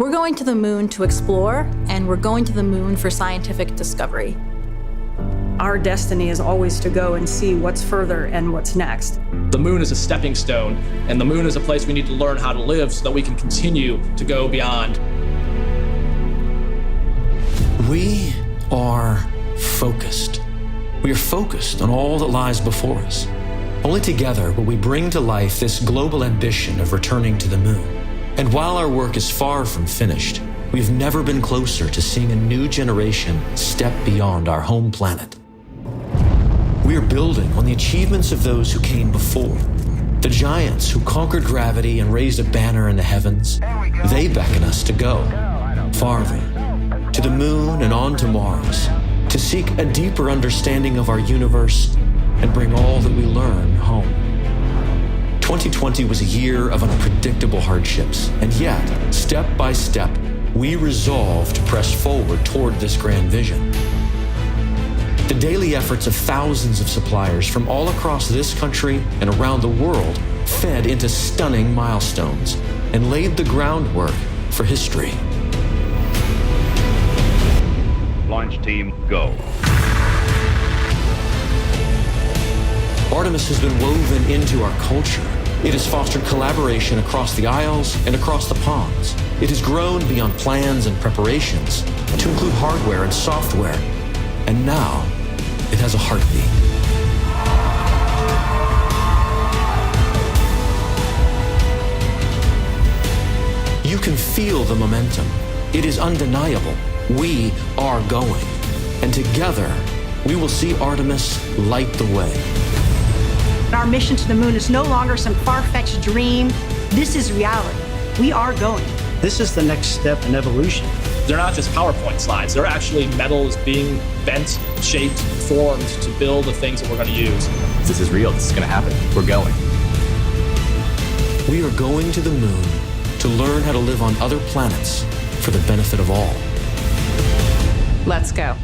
We're going to the moon to explore, and we're going to the moon for scientific discovery. Our destiny is always to go and see what's further and what's next. The moon is a stepping stone, and the moon is a place we need to learn how to live so that we can continue to go beyond. We are focused. We are focused on all that lies before us. Only together will we bring to life this global ambition of returning to the moon. And while our work is far from finished, we've never been closer to seeing a new generation step beyond our home planet. We are building on the achievements of those who came before. The giants who conquered gravity and raised a banner in the heavens. They beckon us to go farther, to the moon and on to Mars, to seek a deeper understanding of our universe and bring all that we learn home. 2020 was a year of unpredictable hardships, and yet, step by step, we resolve to press forward toward this grand vision. The daily efforts of thousands of suppliers from all across this country and around the world fed into stunning milestones and laid the groundwork for history. Launch team, go. Artemis has been woven into our culture. It has fostered collaboration across the aisles and across the ponds. It has grown beyond plans and preparations to include hardware and software. And now, it has a heartbeat. You can feel the momentum. It is undeniable. We are going. And together, we will see Artemis light the way. Our mission to the moon is no longer some far-fetched dream. This is reality. We are going. This is the next step in evolution. They're not just PowerPoint slides. They're actually metals being bent, shaped, formed to build the things that we're going to use. This is real. This is going to happen. We're going. We are going to the moon to learn how to live on other planets for the benefit of all. Let's go.